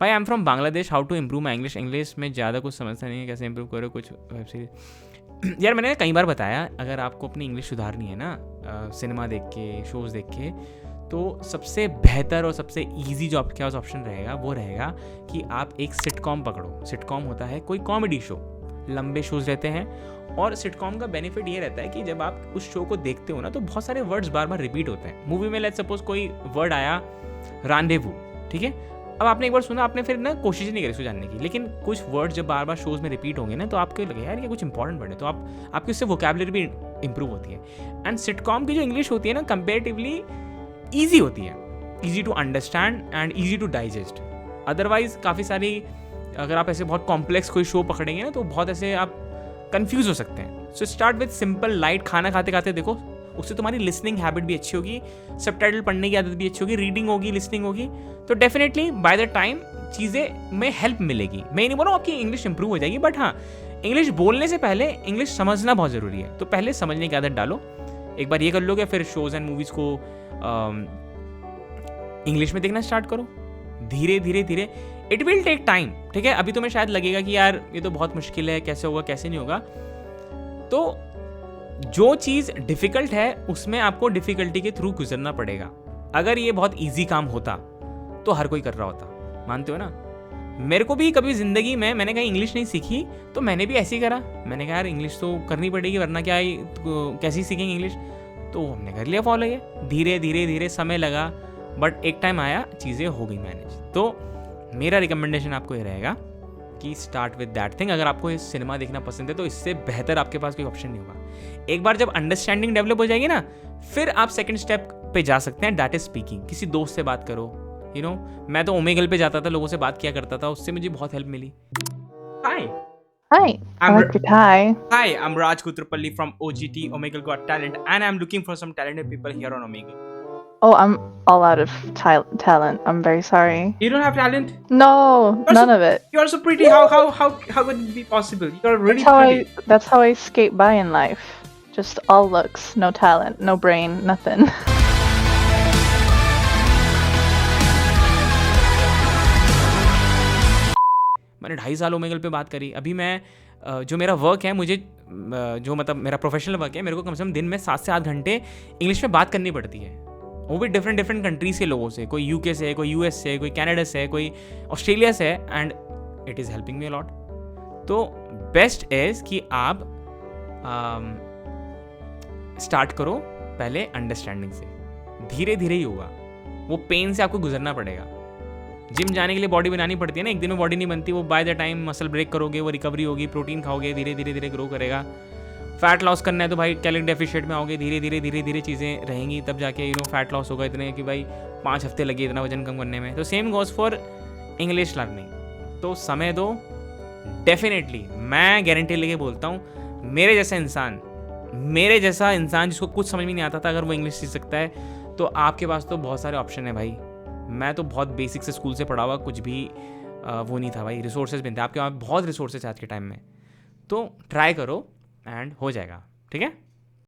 भाई I am from Bangladesh, how to improve my English. English में ज़्यादा कुछ समझता नहीं है, कैसे इंप्रूव करो कुछ वेब सीरीज। यार मैंने कई बार बताया, अगर आपको अपनी इंग्लिश सुधारनी है ना, सिनेमा देख के, शोज़ देख के, तो सबसे बेहतर और सबसे ईजी जो आपके पास ऑप्शन रहेगा वो रहेगा कि आप एक सिटकॉम पकड़ो। सिटकॉम होता है कोई कॉमेडी शो, लंबे शोज़ रहते हैं, और सिटकॉम का बेनिफिट ये रहता है कि जब आप उस शो को देखते हो ना तो बहुत सारे वर्ड्स बार बार रिपीट होते हैं। मूवी में लेट्स सपोज कोई वर्ड आया रांडेवू, ठीक है, अब आपने एक बार सुना, आपने फिर ना कोशिश नहीं करी उसको जानने की, लेकिन कुछ वर्ड जब बार बार शोज़ में रिपीट होंगे ना तो आपको लगे यार ये कुछ इंपॉर्टेंट वर्ड है, तो आपकी उससे वोकैबुलरी भी इंप्रूव होती है। एंड सिटकॉम की जो इंग्लिश होती है ना कंपेरेटिवली ईजी होती है, easy to understand and easy to digest. Otherwise काफ़ी सारी, अगर आप ऐसे बहुत कॉम्प्लेक्स कोई शो पकड़ेंगे ना तो बहुत ऐसे आप कंफ्यूज हो सकते हैं। So start with simple light, खाना खाते खाते देखो, उससे तुम्हारी लिसनिंग हैबिट भी अच्छी होगी, सबटाइटल पढ़ने की आदत भी अच्छी होगी, रीडिंग होगी, लिसनिंग होगी, तो डेफिनेटली बाय द टाइम चीज़ें में हेल्प मिलेगी। मैं नहीं बोल रहा हूँ आपकी इंग्लिश इंप्रूव हो जाएगी, बट हाँ, इंग्लिश बोलने से पहले इंग्लिश समझना बहुत ज़रूरी है। तो पहले समझने की आदत डालो, एक बार ये कर लोगे, फिर शोज़ एंड मूवीज़ को इंग्लिश में देखना स्टार्ट करो। धीरे धीरे धीरे, इट विल टेक टाइम, ठीक है। अभी तुम्हें शायद लगेगा कि यार ये तो बहुत मुश्किल है, कैसे होगा कैसे नहीं होगा, तो जो चीज़ डिफ़िकल्ट है उसमें आपको डिफ़िकल्टी के थ्रू गुजरना पड़ेगा। अगर ये बहुत ईजी काम होता तो हर कोई कर रहा होता, मानते हो ना। मेरे को भी कभी ज़िंदगी में, मैंने कहीं इंग्लिश नहीं सीखी तो मैंने भी ऐसे ही करा, मैंने कहा यार इंग्लिश तो करनी पड़ेगी वरना क्या कैसी सीखेंगे इंग्लिश, तो हमने कर लिया फॉलो। ये धीरे धीरे धीरे समय लगा, बट एक टाइम आया, चीज़ें हो गई मैनेज। तो मेरा रिकमेंडेशन आपको ये रहेगा कि स्टार्ट विद दैट थिंग। अगर आपको इस सिनेमा देखना पसंद है तो इससे बेहतर आपके पास कोई ऑप्शन नहीं होगा। एक बार जब अंडरस्टैंडिंग डेवलप हो जाएगी ना, फिर आप सेकंड स्टेप पे जा सकते हैं, दैट इज स्पीकिंग। किसी दोस्त से बात करो, यू नो, मैं तो ओमेगल पे जाता था, लोगों से बात किया करता था, उससे मुझे बहुत हेल्प मिली। Hi Hi, I like your tie. Hi, I'm Raj Kutrapalli from OGT, Omegle Got Talent, and I'm looking for some talented people here on Omegle. Oh, I'm all out of talent. I'm very sorry. You don't have talent? No, none of it. You are so pretty. How could it be possible? You are really pretty. That's how I skate by in life. Just all looks, no talent, no brain, nothing. मैंने 2.5 साल Omegle पे बात करी। अभी मैं जो मेरा work है, मुझे जो मतलब मेरा प्रोफेशनल वर्क है, मेरे को कम से कम दिन में 7 से 8 घंटे इंग्लिश में बात करनी पड़ती है, वो भी डिफरेंट कंट्रीज़ के लोगों से, कोई यूके से, कोई यूएस से, कोई कनाडा से, कोई ऑस्ट्रेलिया से, and it is helping me a lot. तो बेस्ट इज़ कि आप स्टार्ट करो पहले अंडरस्टैंडिंग से, धीरे धीरे ही होगा, वो पेन से आपको गुजरना पड़ेगा। जिम जाने के लिए बॉडी बनानी पड़ती है ना, एक दिन में बॉडी नहीं बनती, वो by the time muscle break करोगे, वो रिकवरी होगी, प्रोटीन खाओगे, धीरे धीरे धीरे ग्रो करेगा। फैट लॉस करना है तो भाई कैलोरी डेफिशिएंट में आओगे, धीरे धीरे चीज़ें रहेंगी, तब जाके यू नो फैट लॉस होगा इतने कि भाई 5 हफ्ते लगे इतना वजन कम करने में। तो same goes for English learning. तो समय दो, डेफिनेटली मैं गारंटी लेके बोलता हूँ, मेरे जैसा इंसान जिसको कुछ समझ में नहीं आता था, अगर वो इंग्लिश सीख सकता है तो आपके पास तो बहुत सारे ऑप्शन है भाई। मैं तो बहुत बेसिक से स्कूल से पढ़ा हुआ, कुछ भी वो नहीं था भाई, रिसोर्सेज भी थे, आपके वहाँ बहुत रिसोर्सेज आज के टाइम में। तो ट्राई करो एंड हो जाएगा, ठीक है।